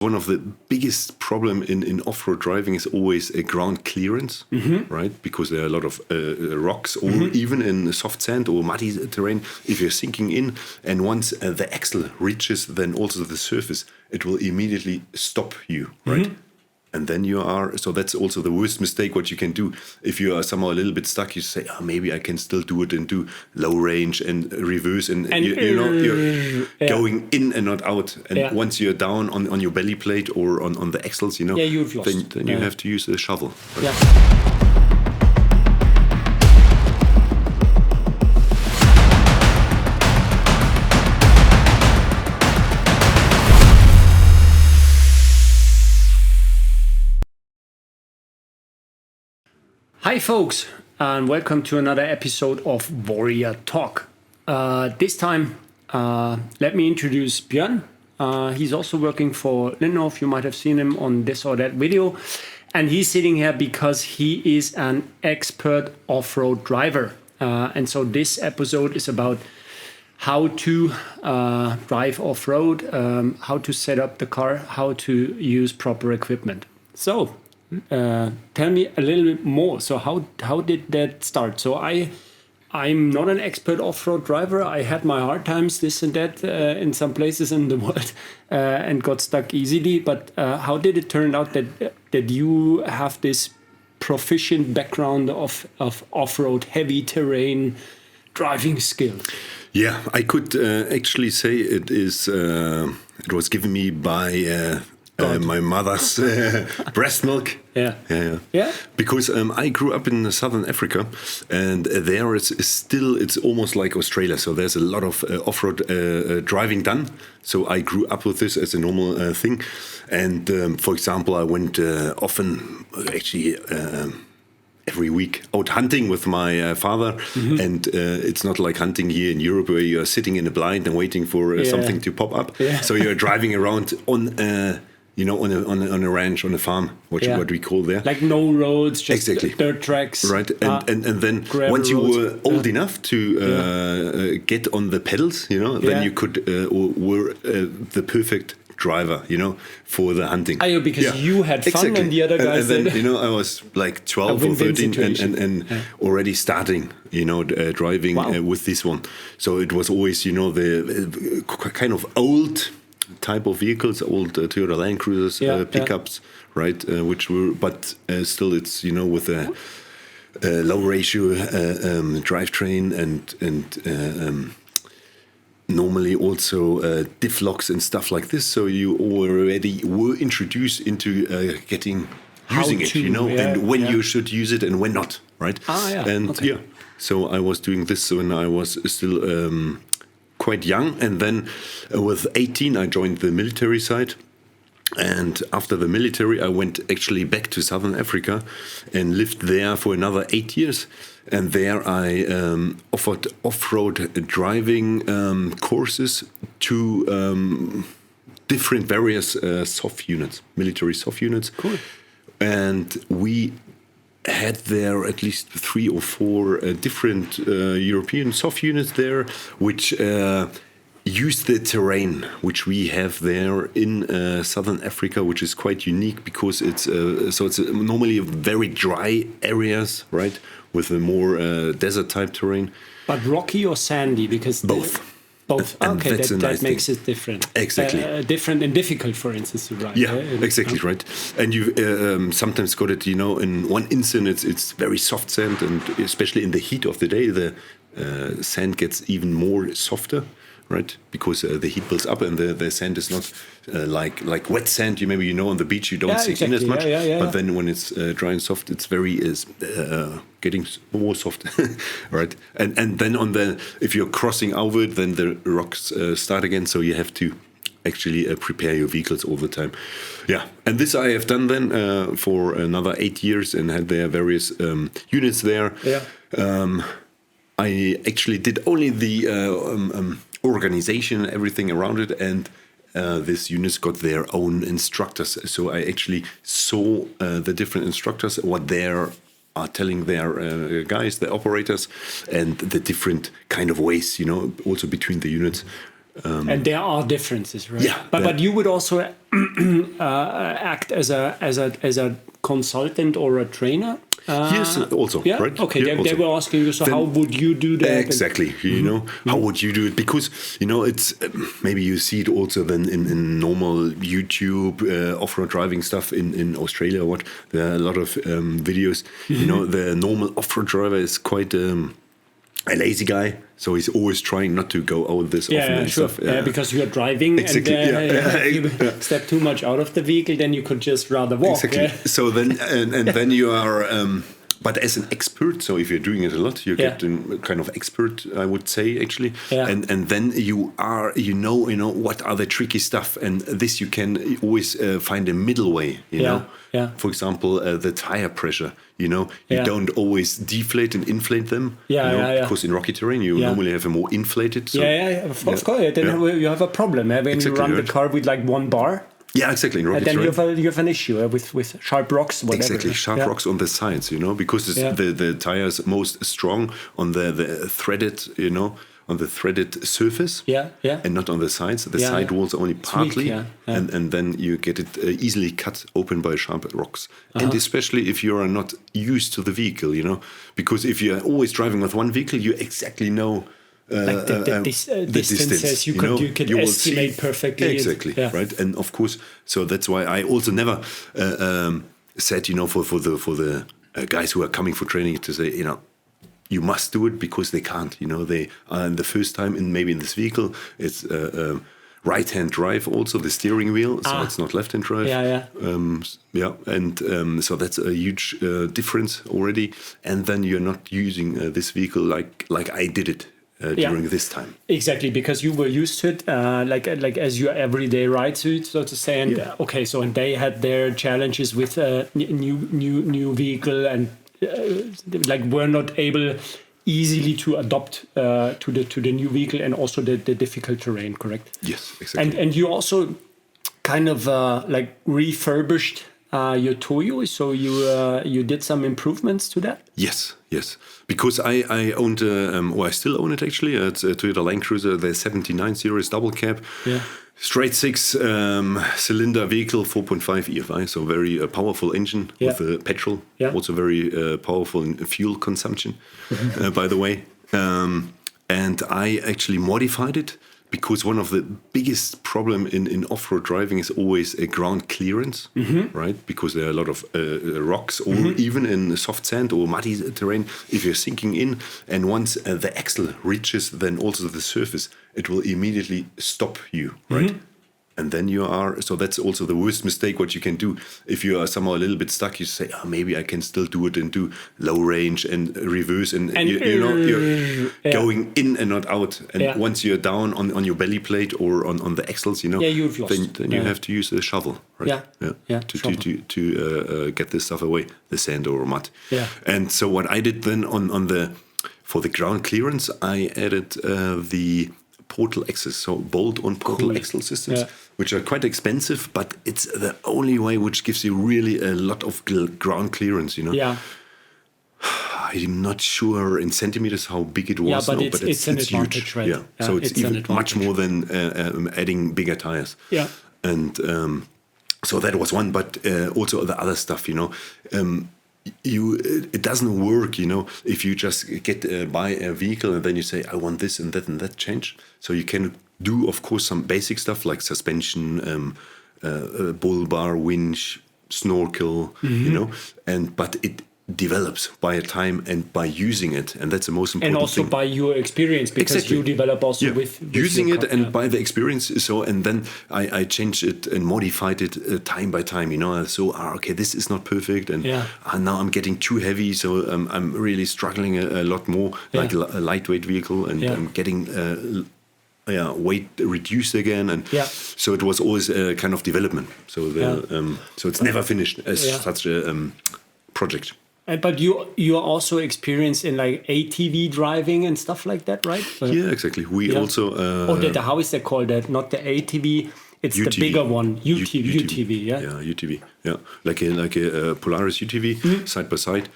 One of the biggest problem in off-road driving is always a ground clearance, right? Because there are a lot of rocks, or even in soft sand or muddy terrain. If you're sinking in, and once the axle reaches then also the surface, it will immediately stop you, right? And then you are, so that's also the worst mistake what you can do. If you are somehow a little bit stuck, you say, maybe I can still do it and do low range and reverse. And you're going in and not out. And once you're down on your belly plate or on the axles, you've lost. Then you have to use a shovel. Right? Yeah. Hi folks, and welcome to another episode of Warrior Talk. This time, let me introduce Björn. He's also working for Lindnerhof. You might have seen him on this or that video. And he's sitting here because he is an expert off-road driver. And so this episode is about how to drive off-road, how to set up the car, how to use proper equipment. So, tell me a little bit more. So how did that start? So I'm not an expert off-road driver. I had my hard times, this and that, in some places in the world, and got stuck easily. But how did it turn out that you have this proficient background of off-road, heavy terrain driving skills? Yeah, I could actually say it was given me by my mother's breast milk. Yeah. Because I grew up in southern Africa, and there it's almost like Australia. So there's a lot of off-road driving done. So I grew up with this as a normal thing. And for example, I went often, actually every week, out hunting with my father. And it's not like hunting here in Europe where you're sitting in a blind and waiting for something to pop up. So you're driving around on on a ranch, on a farm, what we call there. Like no roads, just dirt tracks. Right, and then once you were old enough to get on the pedals, then you could were the perfect driver, for the hunting. Because you had fun and the other guys and then, I was like 12 or 13 and already starting, driving with this one. So it was always, the kind of old type of vehicles, old Toyota Land Cruisers, pickups, right? Which were, but still, it's with a low ratio drivetrain and normally also diff locks and stuff like this. So you already were introduced into using it, and when you should use it and when not, right? So I was doing this when I was still quite young, and then with 18 I joined the military side, and after the military I went actually back to southern Africa and lived there for another 8 years, and there I offered off-road driving courses to different various military soft units. Cool. And we had there at least 3 or 4 different European soft units there, which use the terrain which we have there in southern Africa, which is quite unique because it's normally very dry areas, right, with a more desert type terrain. But rocky or sandy? Because both. Okay, that makes it different. Exactly. Different and difficult, for instance, to ride. Yeah, exactly, right. And you sometimes got it, in one instant it's very soft sand, and especially in the heat of the day, the sand gets even more softer, right? Because the heat builds up, and the sand is not like wet sand. Maybe on the beach you don't sink in as much. But then when it's dry and soft, it's very getting more soft, right? And then if you're crossing over it, then the rocks start again. So you have to actually prepare your vehicles all the time. Yeah, and this I have done then for another 8 years and had there various units there. I actually did only the organization and everything around it, and these units got their own instructors. So I actually saw the different instructors, what they are telling their guys, the operators, and the different kind of ways, also between the units. And there are differences, right? Yeah. But you would also act as a consultant or a trainer. Yes, also, yeah? right? Okay, they were asking you, so then, how would you do that? Exactly, you know, how would you do it? Because, you know, it's maybe you see it also then in normal YouTube off-road driving stuff in Australia or what. There are a lot of videos. You know, the normal off-road driver is quite a lazy guy. So he's always trying not to go out this often and sure. stuff. Yeah, because you're driving exactly. and if you step too much out of the vehicle, then you could just rather walk. Exactly. Yeah? So then, and then you are, but as an expert, so if you're doing it a lot, you get a kind of expert, I would say, actually. Yeah. And then you are, you know, what are the tricky stuff, and this you can always find a middle way, you know. Yeah. For example, the tire pressure. You know, you don't always deflate and inflate them. Because in rocky terrain, you normally have a more inflated. So, of course. Then you have a problem when you run the car with like one bar. Yeah, exactly. In rocky terrain. Then you have an issue with sharp rocks, whatever. Exactly, sharp rocks on the sides, you know, because the tire is most strong on the threaded, you know, on the threaded surface, and not on the sides. The side walls only partly, and then you get it easily cut open by sharp rocks. And especially if you are not used to the vehicle, you know, because if you are always driving with one vehicle, you exactly know like the distances you could estimate perfectly. Exactly, right? And of course, so that's why I also never said, you know, for the guys who are coming for training to say, you know, you must do it because they can't. You know, they the first time maybe in this vehicle, it's right-hand drive also, the steering wheel, so it's not left-hand drive. And so that's a huge difference already. And then you're not using this vehicle like I did it during this time. Exactly, because you were used to it, like as your everyday ride suit, so to say. And and they had their challenges with new vehicle and. Like were not able easily to adopt to the new vehicle and also the difficult terrain, correct? Yes, exactly. And you also kind of like refurbished your Toyo, so you did some improvements to that? Yes, because I owned, or I still own it actually. It's a Toyota Land Cruiser, the 79 series double cab. Yeah. Straight six cylinder vehicle, 4.5 EFI, so very powerful engine with petrol. Yeah. Also very powerful in fuel consumption, by the way. And I actually modified it because one of the biggest problem in off-road driving is always a ground clearance, right? Because there are a lot of rocks, or even in soft sand or muddy terrain, if you're sinking in, and once the axle reaches then also the surface, it will immediately stop you, right? And then you are, so that's also the worst mistake what you can do. If you are somehow a little bit stuck, you say, maybe I can still do it and do low range and reverse. And you know, you're going in and not out. And once you're down on your belly plate or on the axles, you know, you've lost. Then you have to use a shovel, right? To get this stuff away, the sand or mud. Yeah. And so what I did then for the ground clearance, I added the portal axles, so bolt-on portal axle systems, which are quite expensive, but it's the only way which gives you really a lot of ground clearance, you know. Yeah. I'm not sure in centimeters how big it was, but it's an advantage, huge. Right? Yeah. So it's even much more than adding bigger tires. Yeah. And so that was one, but also the other stuff, you know. It doesn't work, you know, if you just buy a vehicle and then you say, I want this and that change. So you can do, of course, some basic stuff like suspension, bull bar, winch, snorkel, you know, but it develops by time and by using it, and that's the most important thing. And also by your experience, because you develop also with using it and by the experience. So, and then I changed it and modified it time by time, you know. So, okay, this is not perfect, and now I'm getting too heavy, so I'm really struggling a lot more, like a lightweight vehicle, and I'm getting weight reduced again, and so it was always a kind of development. So so it's never finished as such a project. But you are also experienced in like ATV driving and stuff like that, right? Yeah, exactly. We also how is that called? That not the ATV. It's UTV. The bigger one, UTV. Yeah, UTV. Yeah, like a Polaris UTV, side by side,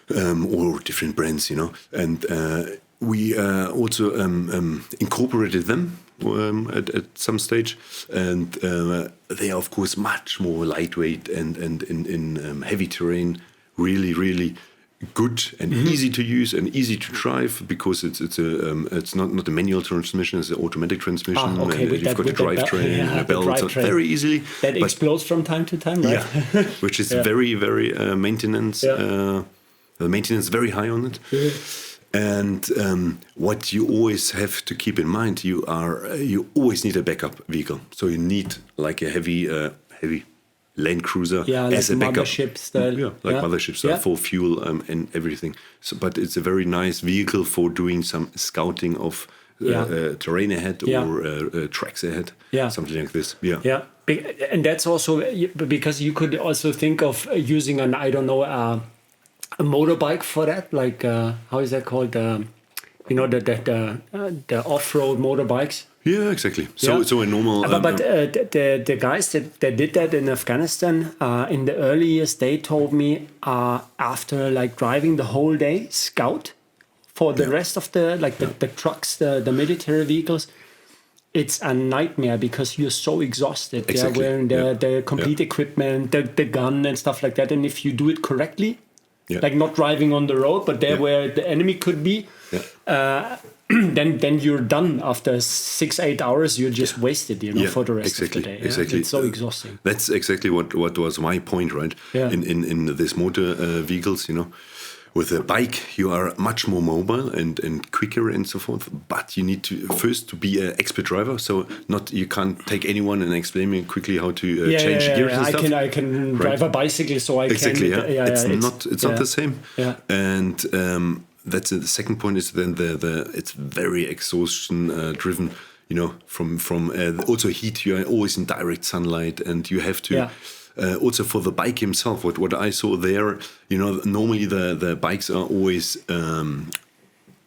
or different brands, you know. And we also incorporated them at some stage, and they are of course much more lightweight and in heavy terrain, really good and easy to use and easy to drive, because it's not a manual transmission, it's an automatic transmission. Okay. You've got a drivetrain and a belt, so very easily. That explodes from time to time, right? Yeah, which is very maintenance. The maintenance is very high on it. And what you always have to keep in mind, you always need a backup vehicle. So you need like a heavy Land Cruiser as a backup. Mothership style. Mothership style for fuel and everything. So, but it's a very nice vehicle for doing some scouting of terrain ahead or tracks ahead, something like this. Yeah. And that's also because you could also think of using a motorbike for that, like how is that called? The off-road motorbikes. Yeah, exactly. So a normal. But the guys that did that in Afghanistan in the early years, they told me after like driving the whole day, scout for the rest of the trucks, the military vehicles. It's a nightmare because you're so exhausted. Exactly. Wearing the complete equipment, the gun and stuff like that. And if you do it correctly, like not driving on the road, but there where the enemy could be, then you're done after 6-8 hours. You're just wasted, for the rest of the day. Exactly. It's so exhausting. That's exactly what was my point, right? In this motor vehicles, with a bike, you are much more mobile and quicker and so forth. But you need to first be an expert driver. So you can't take anyone and explain me quickly how to change gears and stuff. I can drive a bicycle, so I exactly, can. It's not the same. Yeah. And that's the second point is then it's very exhaustion driven. From also heat. You are always in direct sunlight, and you have to. Also for the bike himself, what I saw there, normally the bikes are always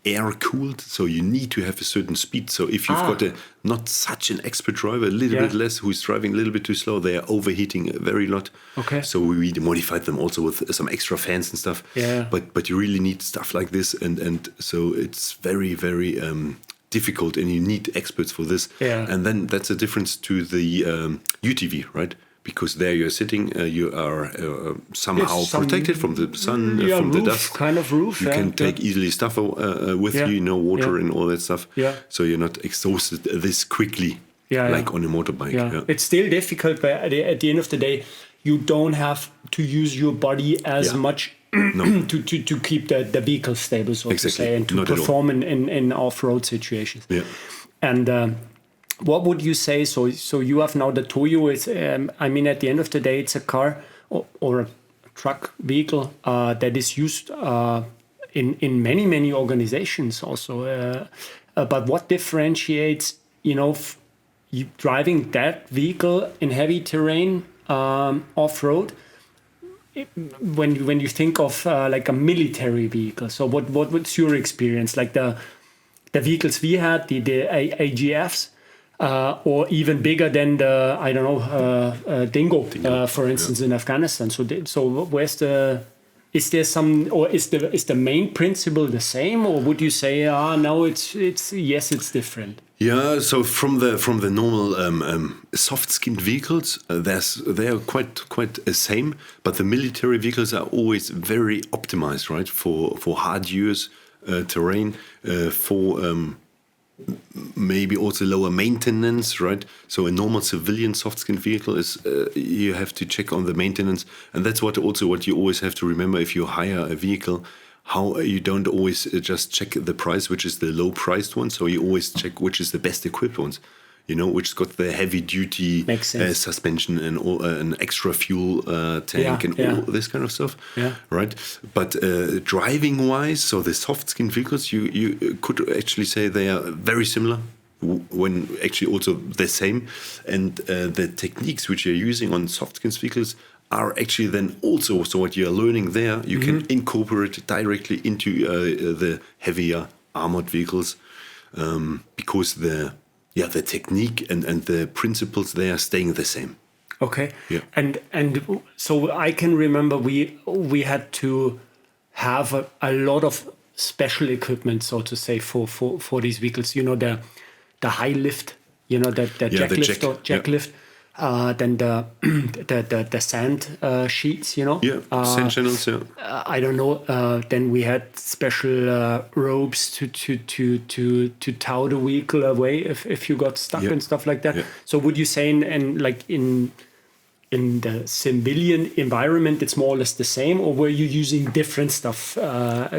air cooled, so you need to have a certain speed. So if you've got not such an expert driver, a little bit less, who's driving a little bit too slow, they are overheating a very lot. Okay. So we modified them also with some extra fans and stuff. Yeah. But you really need stuff like this, and so it's very difficult, and you need experts for this. Yeah. And then that's a difference to the UTV, right? Because there you're sitting, you are somehow protected from the sun, from the dust. Kind of roof. You can take easily stuff with you, water and all that stuff. Yeah. So you're not exhausted this quickly, like on a motorbike. Yeah. It's still difficult, but at the end of the day, you don't have to use your body as much to keep the vehicle stable, so to say, and to perform in off-road situations. Yeah. And what would you say? So you have now the Toyo. It's at the end of the day, it's a car or a truck vehicle that is used in many organizations also. But what differentiates you driving that vehicle in heavy terrain off road when you think of like a military vehicle? So what's your experience? Like the vehicles we had, the AGFs. Or even bigger than the Dingo, for instance, in Afghanistan. So where's is there some, or is the main principle the same, or would you say no, it's different? Yeah, so from the normal soft-skinned vehicles, they are quite the same, but the military vehicles are always very optimized, right, for hard use terrain, for maybe also lower maintenance, right? So a normal civilian soft-skinned vehicle is you have to check on the maintenance, and that's what you always have to remember if you hire a vehicle. How you don't always just check the price, which is the low-priced one. So you always check which is the best equipped ones. Which got the heavy-duty suspension and an extra fuel tank and all this kind of stuff, right? But driving-wise, so the soft-skinned vehicles, you could actually say they are very similar, when actually also the same. And the techniques which you're using on soft-skinned vehicles are actually then also, so what you're learning there, you can incorporate directly into the heavier armored vehicles, because the technique and the principles, they are staying the same. Okay. Yeah. And so I can remember we had to have a lot of special equipment, so to say, for these vehicles. The high lift you know, that jack lift. Then the sand sheets, you know. Yeah, sand channels. Yeah. I don't know. Then we had special ropes to tow the vehicle away if you got stuck and stuff like that. Yeah. So would you say in the civilian environment, it's more or less the same, or were you using different stuff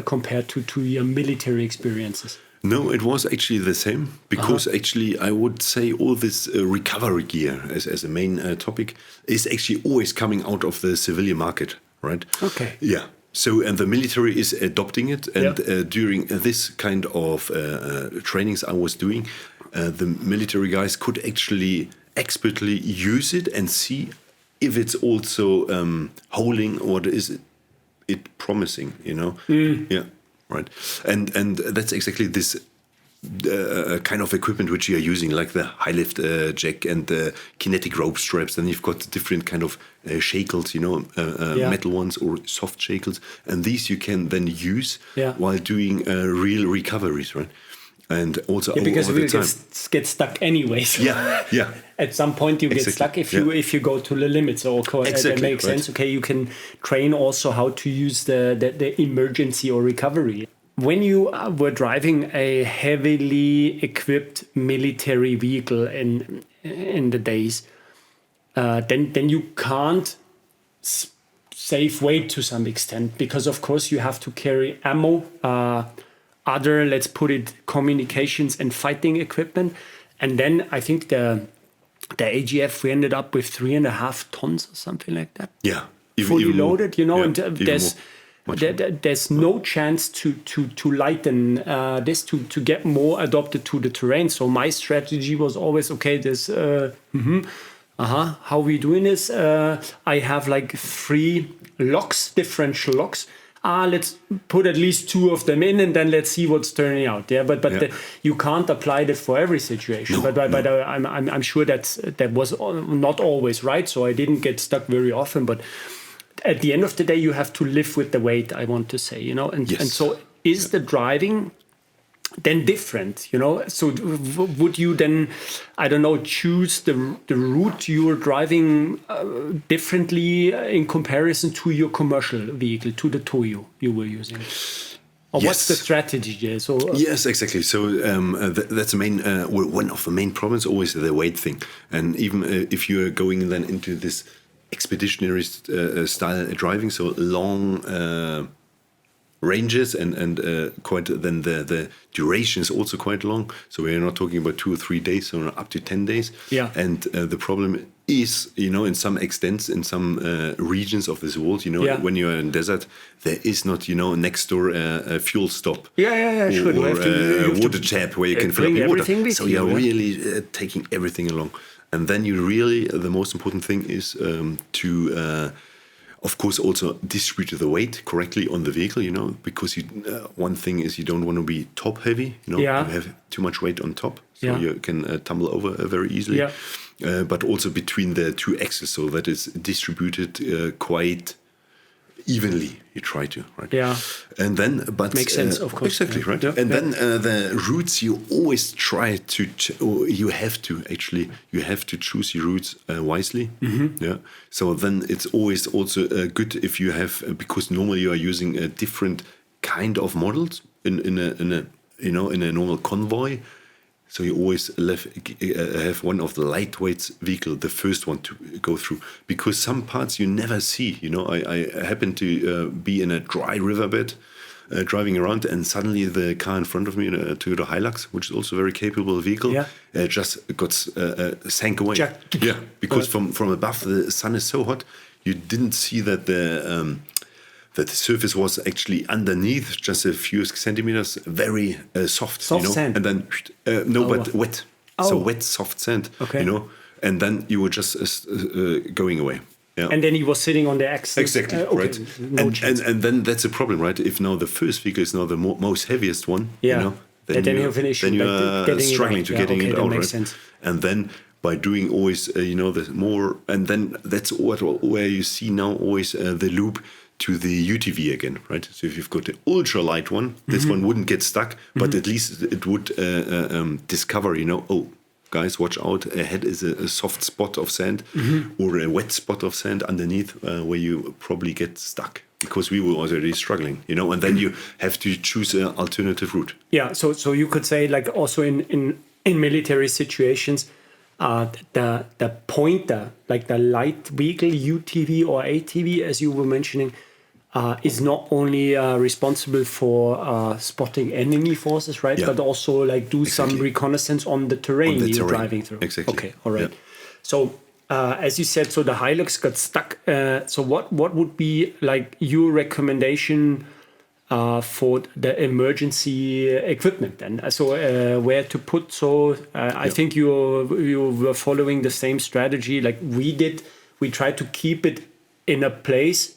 compared to your military experiences? No, it was actually the same, because actually I would say all this recovery gear as a main topic is actually always coming out of the civilian market, right? Okay. Yeah. So, and the military is adopting it. And during this kind of trainings I was doing, the military guys could actually expertly use it and see if it's also holding, or is it promising, you know? Yeah. Right, and that's exactly this kind of equipment which you are using, like the high lift jack and the kinetic rope straps. Then you've got different kind of shackles, you know, metal ones or soft shackles, and these you can then use while doing real recoveries, right? And also because over we the time. get stuck anyways. Yeah. At some point you get stuck if you go to the limits. So that makes sense. Okay, you can train also how to use the emergency or recovery. When you were driving a heavily equipped military vehicle in the days, then you can't save weight to some extent, because of course you have to carry ammo, other, let's put it, communications and fighting equipment. And then I think the AGF, we ended up with 3.5 tons or something like that. Yeah. Fully loaded, you know, and there's no chance to lighten this, to get more adopted to the terrain. So my strategy was always, okay, this, how we doing this? I have like 3 locks, differential locks. Let's put at least 2 of them in, and then let's see what's turning out. Yeah, but you can't apply that for every situation. No, but I'm sure that was not always right. So I didn't get stuck very often. But at the end of the day, you have to live with the weight, I want to say, you know. And so is the driving then different, you know? So would you then, I don't know, choose the route you were driving differently in comparison to your commercial vehicle, to the Toyo you were using? Or what's the strategy there? So yes, exactly. So that's the main one of the main problems, always the weight thing. And even if you are going then into this expeditionary style driving, so long ranges and quite then the duration is also quite long. So we are not talking about 2 or 3 days, so up to 10 days. Yeah. And the problem is, you know, in some extents, in some regions of this world, you know, when you are in desert, there is not, you know, next door a fuel stop. Yeah, sure. Or a water tap where you can fill up your water. So you're really taking everything along. And then you really, the most important thing is to of course, also distribute the weight correctly on the vehicle, you know, because one thing is you don't want to be top heavy, you know, you have too much weight on top, so you can tumble over very easily. Yeah. But also between the 2 axes, so that is distributed quite evenly. You try to, right? Yeah. And then, but makes sense, of course. Exactly, right? Yeah. And then the routes you always try to, you have to choose your routes wisely. Mm-hmm. Yeah. So then it's always also good if you have, because normally you are using a different kind of models in a normal convoy. So you always have one of the lightweight vehicle, the first one to go through, because some parts you never see. You know, I happen to be in a dry riverbed driving around, and suddenly the car in front of me, a Toyota Hilux, which is also a very capable vehicle, just got sank away. Yeah, because from above the sun is so hot, you didn't see that the surface was actually underneath just a few centimeters, very soft, you know, sand. And then but wet, so wet, soft sand, you know, and then you were just going away. Yeah. And then he was sitting on the axis. Exactly, right. And then that's a problem, right? If now the first vehicle is now the most heaviest one, you know, then you are struggling to getting it out, right? Sense. And then by doing always, you know, the more, and then that's where you see now always the loop to the UTV again, right? So if you've got the ultralight one, this one wouldn't get stuck, but at least it would discover, you know, guys, watch out. Ahead is a soft spot of sand or a wet spot of sand underneath where you probably get stuck. Because we were already struggling, and then you have to choose an alternative route. Yeah, so you could say, like, also in military situations, the pointer, like the light vehicle, UTV or ATV, as you were mentioning, is not only responsible for spotting enemy forces, right? But also like do some reconnaissance on the terrain you're driving through. Exactly. Okay, all right. Yeah. So as you said, so the 𝗖𝗓 got stuck. So what would be like your recommendation for the emergency equipment then? So where to put? So I think you were following the same strategy like we did. We tried to keep it in a place.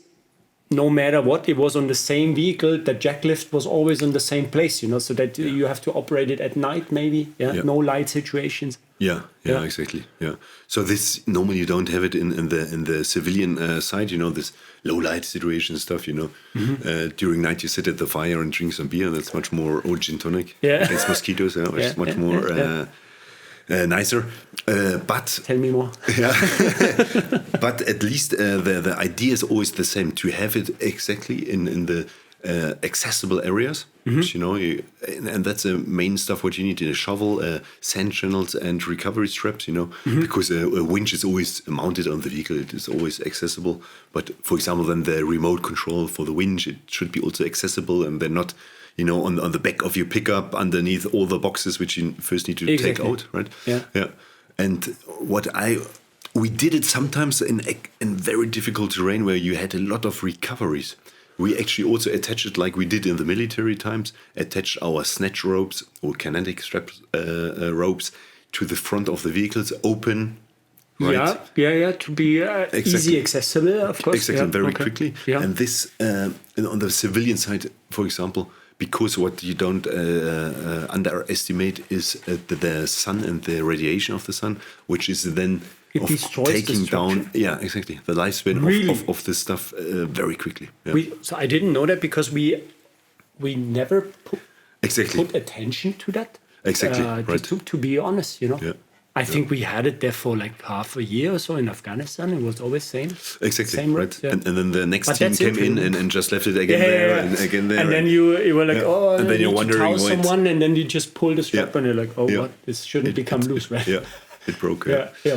No matter what, it was on the same vehicle. The jack lift was always on the same place, so that you have to operate it at night, maybe. No light situations. Yeah, exactly. Yeah. So this normally you don't have it in the civilian side. This low light situation stuff. During night you sit at the fire and drink some beer. That's much more gin tonic. Against mosquitoes. It's much more. Nicer, but tell me more. But at least the idea is always the same: to have it exactly in the accessible areas. Which, and that's the main stuff. What you need in a shovel, sand channels, and recovery straps. Because a winch is always mounted on the vehicle; it is always accessible. But for example, then the remote control for the winch, it should be also accessible, and they're not. On the back of your pickup, underneath all the boxes, which you first need to take out, right? Yeah. And we did it sometimes in very difficult terrain where you had a lot of recoveries. We actually also attached it like we did in the military times, attached our snatch ropes or kinetic strap ropes to the front of the vehicles, open. Right? Yeah, to be easy accessible, of course. Exactly, very quickly. Yeah. And this, on the civilian side, for example, because what you don't underestimate is the sun and the radiation of the sun, which is then taking down. Yeah, exactly. The lifespan of this stuff very quickly. Yeah. So I didn't know that because we never put attention to that. Exactly. Right. To be honest, Yeah. I think we had it there for like half a year or so in Afghanistan. It was always same. Exactly. Same right. And then the next team came in and just left it again there and again there. And then you were like, and then you're wondering to towel someone, and then you just pull the strap and you're like, what? This shouldn't become loose, right? Yeah. It broke.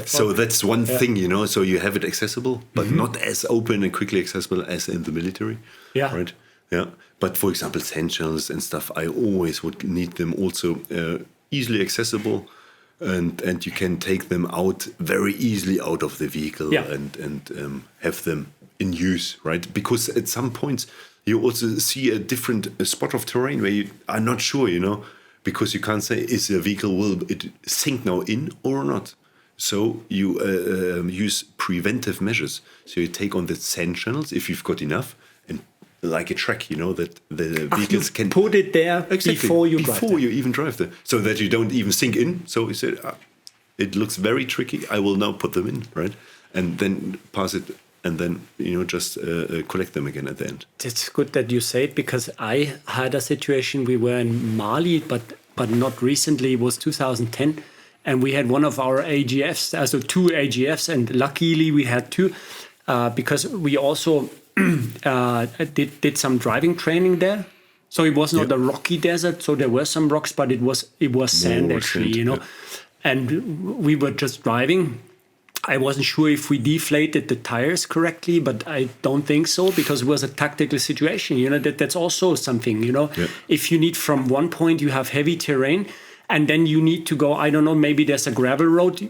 So that's one thing, So you have it accessible, but not as open and quickly accessible as in the military. Yeah. Right. Yeah. But for example, sand channels and stuff, I always would need them also easily accessible. And you can take them out very easily out of the vehicle and have them in use, right? Because at some points you also see a different spot of terrain where you are not sure, because you can't say is the vehicle will it sink now in or not. So you use preventive measures. So you take on the sand channels if you've got enough. Like a track, that the vehicles can put it there before you even drive there, so that you don't even sink in. So he said, "It looks very tricky. I will now put them in, right, and then pass it, and then just collect them again at the end." It's good that you say it because I had a situation. We were in Mali, but not recently. It was 2010, and we had one of our AGFs, also 2 AGFs, and luckily we had 2 because we also. Did some driving training there, so it was not a rocky desert. So there were some rocks, but it was sand actually, And we were just driving. I wasn't sure if we deflated the tires correctly, but I don't think so because it was a tactical situation. That's also something. If you need from one point you have heavy terrain, and then you need to go. I don't know. Maybe there's a gravel road,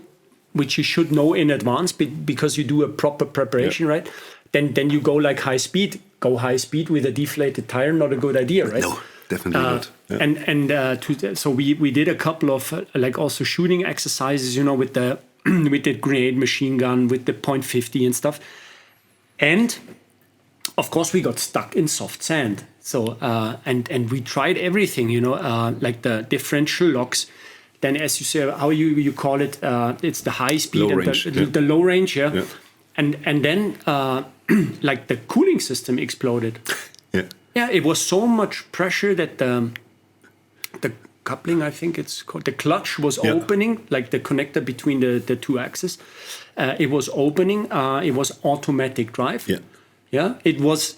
which you should know in advance because you do a proper preparation, right? Then you go like high speed. Go high speed with a deflated tire, not a good idea, right? No, definitely not. Yeah. And so we did a couple of like also shooting exercises, with the with the grenade machine gun, with the .50 and stuff. And of course we got stuck in soft sand. So and we tried everything, like the differential locks. Then as you say, how you call it, it's the high speed low and range, the low range, yeah. And then like the cooling system exploded. Yeah, it was so much pressure that coupling, I think it's called. The clutch was opening, like the connector between the two axes. It was opening. It was automatic drive. Yeah. It was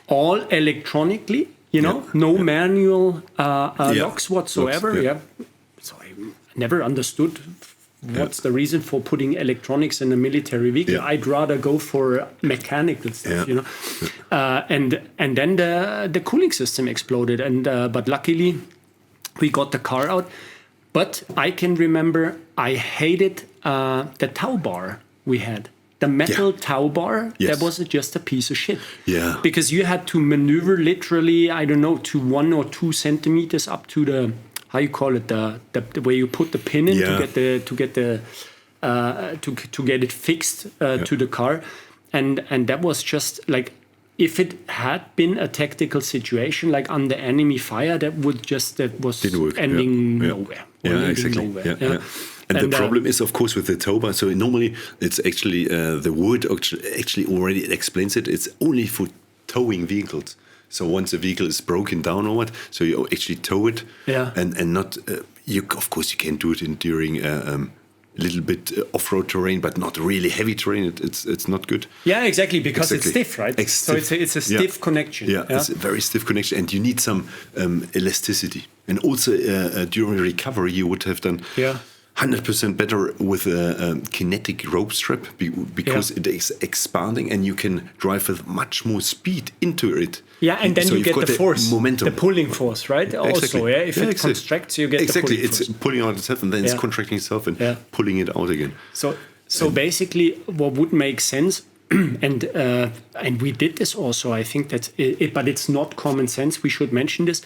all electronically. No manual locks whatsoever. Yeah. So I never understood what's the reason for putting electronics in a military vehicle. I'd rather go for mechanical stuff. And then the cooling system exploded. But luckily, we got the car out. But I can remember I hated the tow bar we had. The metal tow bar, that was just a piece of shit. Yeah. Because you had to maneuver literally, I don't know, to 1 or 2 centimeters up to the, how you call it, the where you put the pin in to get it fixed to the car. And that was just like, if it had been a tactical situation, like under enemy fire, that was ending nowhere. Exactly. Nowhere. And the problem is, of course, with the tow bar. So normally, it's actually the word actually already explains it. It's only for towing vehicles. So once a vehicle is broken down or what, so you actually tow it, and not. Of course, you can do it during a little bit off-road terrain, but not really heavy terrain. It's not good. Yeah, exactly, because it's stiff, right? So it's a stiff connection. Yeah, it's a very stiff connection, and you need some elasticity. And also during recovery, you would have done 100% better with a kinetic rope strap because it is expanding and you can drive with much more speed into it. Yeah, and then so you get the force, momentum. The pulling force, right? Also, if it constricts, you get the pulling force. It's pulling out itself and then it's contracting itself and pulling it out again. So basically, what would make sense, and we did this also, I think that, but it's not common sense. We should mention this.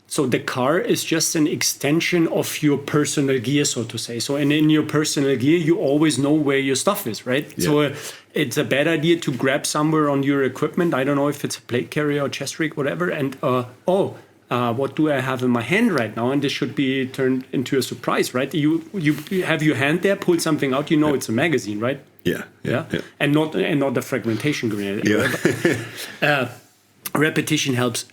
So the car is just an extension of your personal gear, so to say. So in your personal gear, you always know where your stuff is, right? Yeah. So it's a bad idea to grab somewhere on your equipment. I don't know if it's a plate carrier or chest rig, whatever. And what do I have in my hand right now? And this should be turned into a surprise, right? You have your hand there, pull something out. You know it's a magazine, right? Yeah. And not a fragmentation grenade. Yeah. Repetition helps.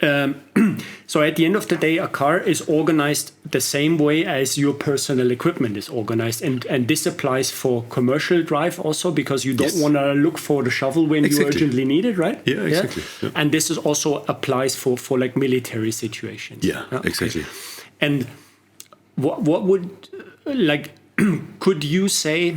So at the end of the day, a car is organized the same way as your personal equipment is organized. And this applies for commercial drive also, because you don't want to look for the shovel when you urgently need it, right? Yeah, exactly. Yeah. And this is also applies for like military situations. Yeah, exactly. And what would, like, could you say...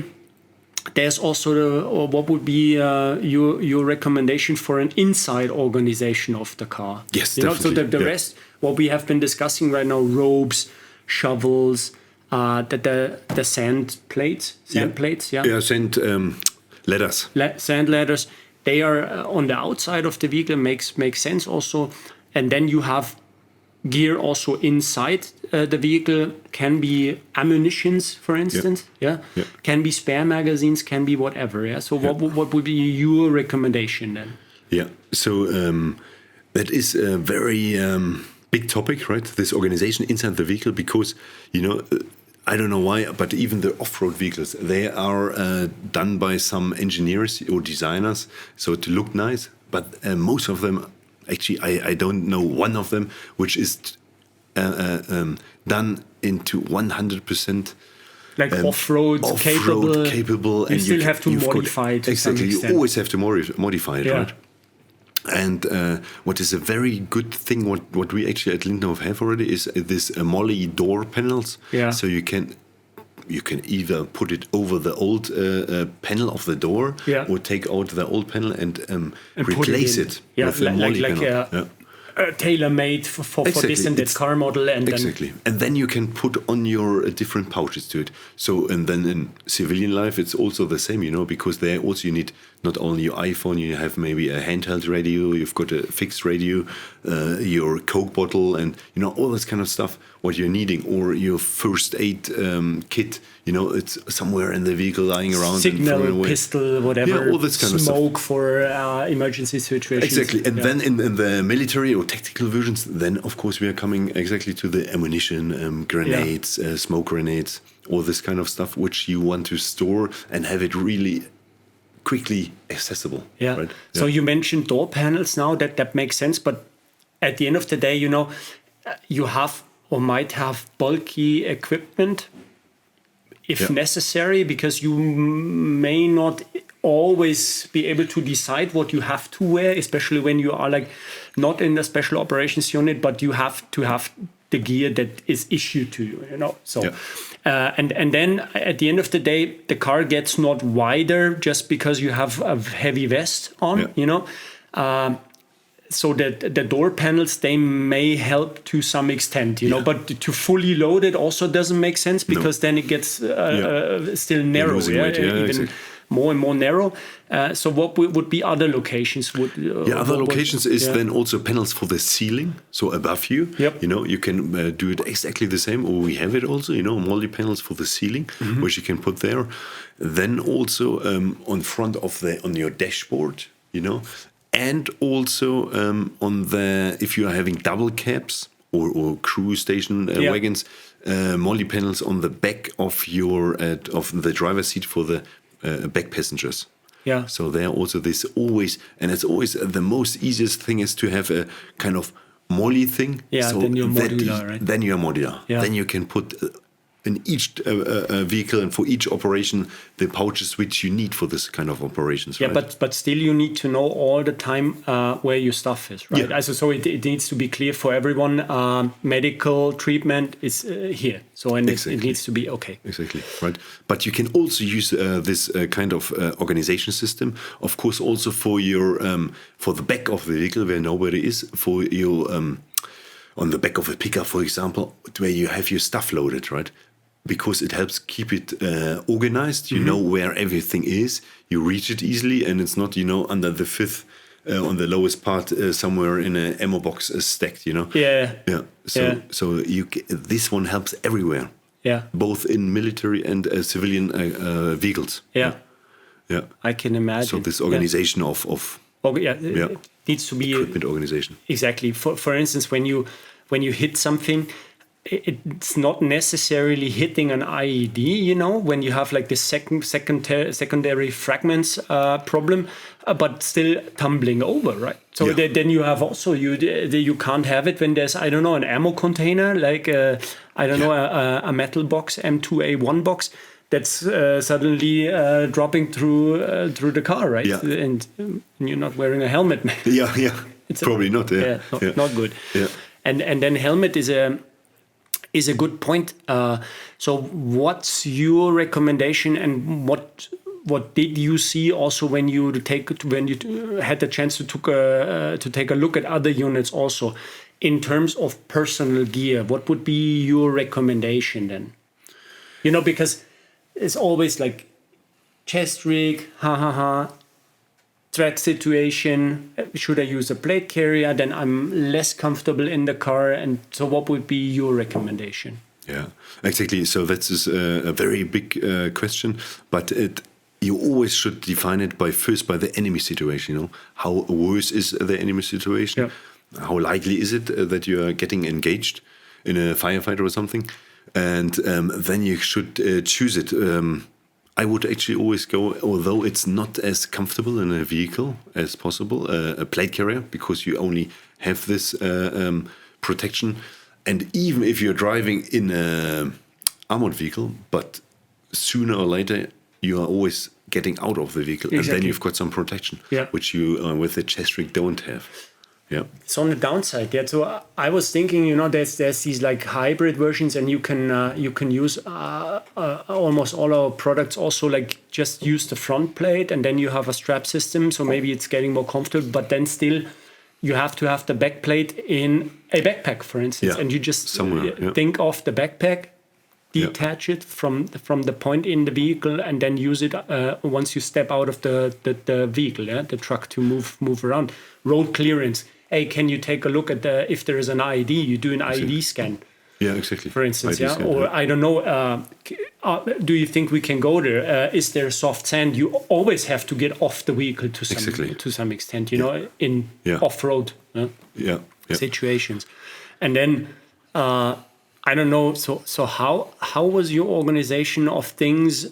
There's also what would be your recommendation for an inside organization of the car? Yes, definitely. So the rest, what we have been discussing right now, ropes, shovels, the sand plates, sand ladders. Sand ladders. They are on the outside of the vehicle. Makes sense also. And then you have gear also inside the vehicle. Can be ammunitions, for instance. Can be spare magazines, can be whatever. So what would be your recommendation then? Yeah, so that is a very big topic, right? This organization inside the vehicle, because I don't know why, but even the off-road vehicles, they are done by some engineers or designers, so to look nice. But most of them, actually, I don't know one of them which is done into 100%. Like off-road capable, and you still have to modify it to some extent. You always have to modify it, right? And what is a very good thing, what we actually at Lindnerhof have already, is this MOLLE door panels. Yeah. So you can either put it over the old panel of the door, or take out the old panel and replace it with a MOLLE panel. Tailor-made for this and that car model, and then you can put on your different pouches to it. So, and then in civilian life it's also the same, because there also you need not only your iPhone, you have maybe a handheld radio, you've got a fixed radio, your Coke bottle, and all this kind of stuff what you're needing, or your first aid kit. It's somewhere in the vehicle lying around. Signal, pistol, whatever. All this kind of stuff. Smoke for emergency situations. Exactly. And then in the military or tactical versions, then of course we are coming exactly to the ammunition, grenades, smoke grenades, all this kind of stuff which you want to store and have it really quickly accessible. Yeah. Right? So you mentioned door panels now. That makes sense. But at the end of the day, you have or might have bulky equipment if necessary, because you may not always be able to decide what you have to wear, especially when you are like not in the special operations unit, but you have to have the gear that is issued to you, you know. So and then at the end of the day, the car gets not wider just because you have a heavy vest on, you know. So that the door panels, they may help to some extent, you know, but to fully load it also doesn't make sense, because then it gets still narrow, even more and more narrow. So what would be other locations? Other locations is then also panels for the ceiling, so above you. You know, you can do it exactly the same, or we have it also, you know, multi panels for the ceiling, which you can put there. Then also on front of on your dashboard, you know. And also on if you are having double cabs or crew station wagons, multi panels on the back of your of the driver's seat for the back passengers. So there also this always, and it's always the most easiest thing is to have a kind of molly thing. So then you're modular, right? Then you're modular. Then you can put in each vehicle and for each operation the pouches which you need for this kind of operations. But still you need to know all the time where your stuff is, right? So it needs to be clear for everyone. Medical treatment is here, so and it needs to be okay. Exactly, right. But you can also use this kind of organization system, of course, also for your for the back of the vehicle where nobody is, for your on the back of a pickup, for example, where you have your stuff loaded, right? Because it helps keep it organized. You know where everything is. You reach it easily, and it's not, you know, under the fifth on the lowest part somewhere in an ammo box stacked. You know. So this one helps everywhere. Both in military and civilian vehicles. I can imagine. So this organization of it needs to be equipment organization. Exactly. For instance, when you hit something, it's not necessarily hitting an IED, you know, when you have like this secondary fragments problem, but still tumbling over, right? So then you have also, you can't have it when there's, I don't know, an ammo container, like, a metal box, M2A1 box, that's suddenly dropping through the car, right? And you're not wearing a helmet. It's probably not. Not good. And then helmet is a good point. So what's your recommendation, and what did you see also when you had the chance to take a look at other units also in terms of personal gear? What would be your recommendation then? You know, because it's always like chest rig, threat situation, should I use a plate carrier? Then I'm less comfortable in the car. And so what would be your recommendation? Yeah, exactly. So that is a very big question, but you always should define it first by the enemy situation. You know, how worse is the enemy situation? How likely is it that you are getting engaged in a firefight or something? And then you should choose it. I would actually always go, although it's not as comfortable in a vehicle as possible, a plate carrier, because you only have this protection. And even if you're driving in an armored vehicle, but sooner or later you are always getting out of the vehicle, and then you've got some protection, which you with the chest rig don't have. It's on the downside. So I was thinking, you know, there's these like hybrid versions, and you can use almost all our products also like just use the front plate, and then you have a strap system. So maybe it's getting more comfortable, but then still you have to have the back plate in a backpack, for instance, and you just think of the backpack, detach it from the point in the vehicle, and then use it once you step out of the vehicle, the truck, to move around. Road clearance. Hey, can you take a look at if there is an IED? You do an IED scan. Yeah, exactly. For instance, IED scan, or I don't know. Do you think we can go there? Is there soft sand? You always have to get off the vehicle to some extent. You know, in off-road situations, and then I don't know. So how was your organization of things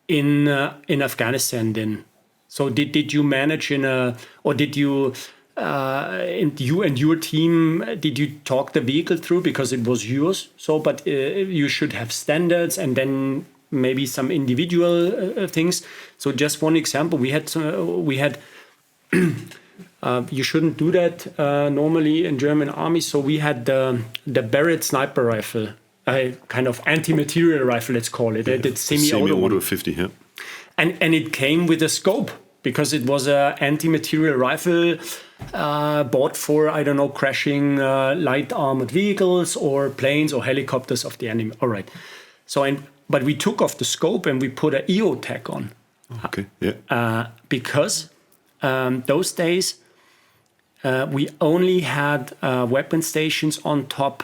in Afghanistan then? So did you manage or did you and you and your team, did you talk the vehicle through because it was yours? So, but you should have standards and then maybe some individual things. So, just one example, we had you shouldn't do that normally in German army. So we had the Barrett sniper rifle, kind of anti-material rifle, let's call it. It's semi-auto 50, yeah. And it came with a scope because it was a anti-material rifle bought for, I don't know, crashing light armored vehicles or planes or helicopters of the enemy. All right. So, but we took off the scope and we put an EO tag on. Okay, yeah. Because those days we only had weapon stations on top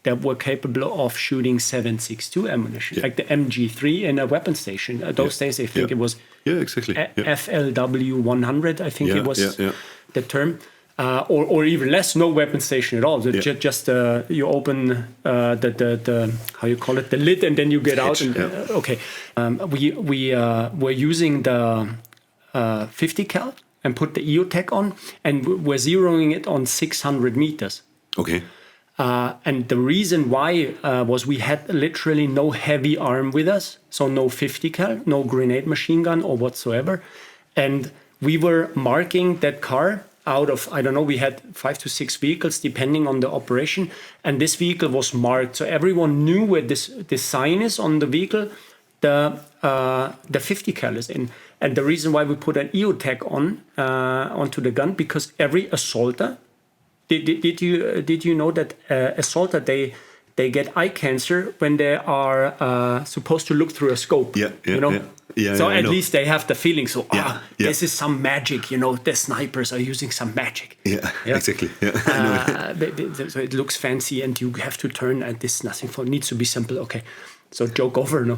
that were capable of shooting 7.62 ammunition, like the MG3 in a weapon station. Those days, I think it was exactly. FLW 100, I think it was the term. Or even less, no weapon station at all. Just you open the how you call it, the lid, and then you get out. And, okay, we were using the 50 cal and put the EO tag on, and we're zeroing it on 600 meters. Okay. And the reason why was we had literally no heavy arm with us, so no 50 cal, no grenade machine gun or whatsoever, and we were marking that car out of, I don't know, we had 5 to 6 vehicles depending on the operation, and this vehicle was marked, so everyone knew where this sign is on the vehicle. The 50 cal is in, and the reason why we put an EO tag on onto the gun, because every assaulter. Did you know that assaulter they get eye cancer when they are supposed to look through a scope? Yeah, you know. Yeah, so at least they have the feeling. So this is some magic. You know, the snipers are using some magic. Yeah. Exactly. Yeah. So it looks fancy, and you have to turn. And this nothing for needs to be simple. Okay, so joke over. No.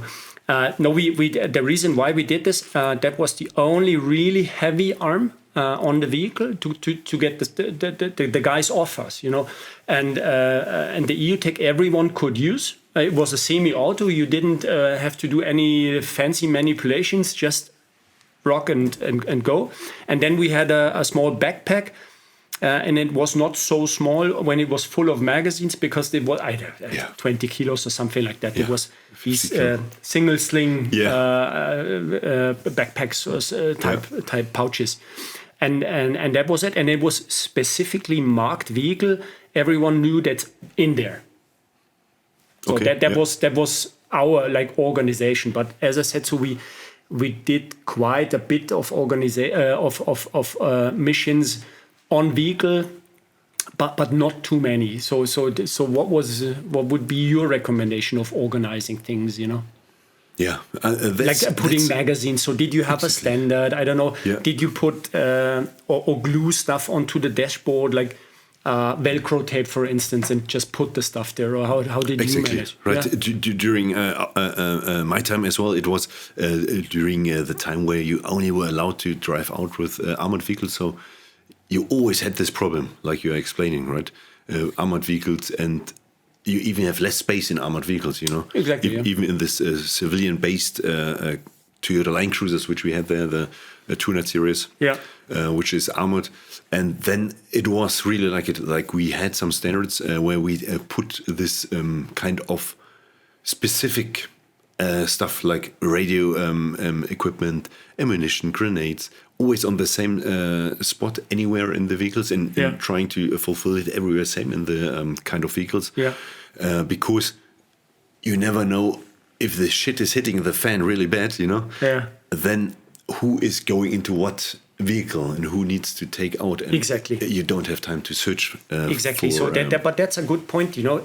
We the reason why we did this, that was the only really heavy arm on the vehicle to get the guys off us, you know, and the EO tag everyone could use. It was a semi-auto. You didn't have to do any fancy manipulations, just rock and go. And then we had a small backpack. And it was not so small when it was full of magazines, because it was 20 kilos or something like that. It was these single sling backpacks type pouches, and that was it. And it was specifically marked vehicle. Everyone knew that's in there. So that was our organization. But as I said, so we did quite a bit of missions on vehicle, but not too many. So what would be your recommendation of organizing things? You know, like putting magazines. So did you have a standard? I don't know. Yeah. Did you put or glue stuff onto the dashboard, like Velcro tape, for instance, and just put the stuff there? Or how did you manage? Right. Yeah. During my time as well, it was during the time where you only were allowed to drive out with armored vehicles. So you always had this problem, like you're explaining, right? Armored vehicles, and you even have less space in armored vehicles, you know? Exactly. Even in this civilian-based Toyota Line Cruisers, which we had there, the 200 series, which is armored. And then it was really like we had some standards where we put this kind of specific stuff like radio equipment, ammunition, grenades, always on the same spot anywhere in the vehicles, and trying to fulfill it everywhere, same in the kind of vehicles. Yeah. Because you never know if the shit is hitting the fan really bad, you know? Yeah. Then who is going into what vehicle and who needs to take out? And you don't have time to search. Exactly. So but that's a good point, you know.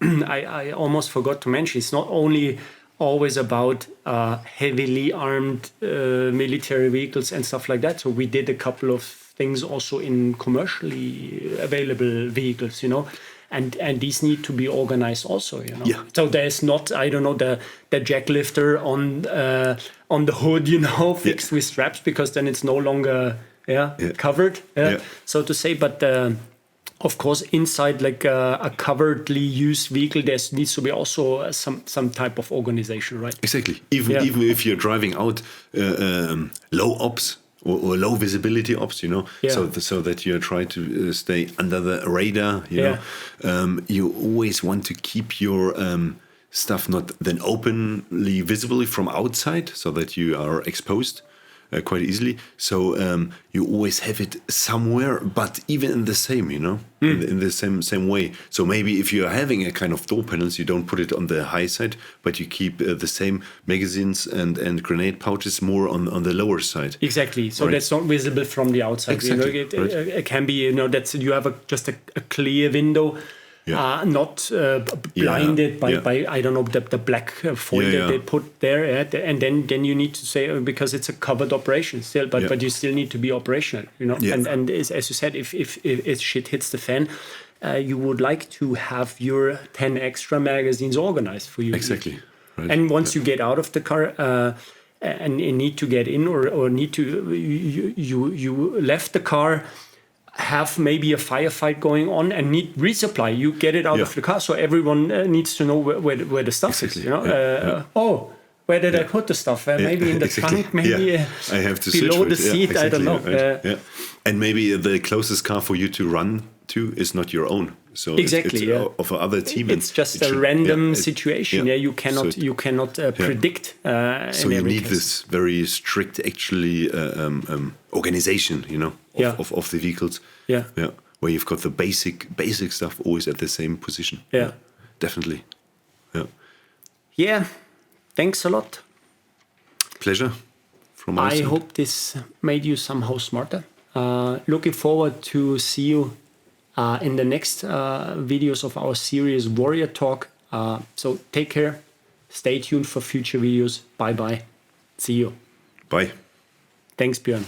I almost forgot to mention, it's not only always about heavily armed military vehicles and stuff like that. So we did a couple of things also in commercially available vehicles, you know, and these need to be organized also, you know. Yeah. So there's not, I don't know, the jack lifter on the hood, you know, fixed with straps, because then it's no longer covered, so to say. But of course, inside like a coveredly used vehicle, there needs to be also some type of organization, right? Exactly. Even if you're driving out low ops or low visibility ops, you know, so that you try to stay under the radar, you know. You always want to keep your stuff not then openly visible from outside, so that you are exposed quite easily. So you always have it somewhere, but even in the same, you know, in the same way. So maybe if you are having a kind of door panels, you don't put it on the high side, but you keep the same magazines and grenade pouches more on the lower side. Exactly. So that's not visible from the outside. Exactly. You know, it can be, you know, that's you have just a clear window. Not blinded by I don't know the black foil that they put there, and then you need to say, because it's a covered operation still, but you still need to be operational, you know. And as you said, if shit hits the fan, you would like to have your 10 extra magazines organized for you. Exactly. Right. And once you get out of the car and you need to get in, or need to you left the car, have maybe a firefight going on and need resupply, you get it out of the car. So everyone needs to know where the stuff is. You know, oh, where did I put the stuff? Maybe in the trunk, maybe I have to below the seat. Exactly. I don't know. Right. And maybe the closest car for you to run to is not your own. So it's of other team. It's just a random situation. You cannot predict. So you need this very strict, actually, organization, you know, of the vehicles. Where you've got the basic stuff always at the same position. Definitely. Thanks a lot. Pleasure from my side. I hope this made you somehow smarter. Looking forward to see you in the next videos of our series Warrior Talk. So take care. Stay tuned for future videos. Bye bye. See you. Bye. Thanks, Björn.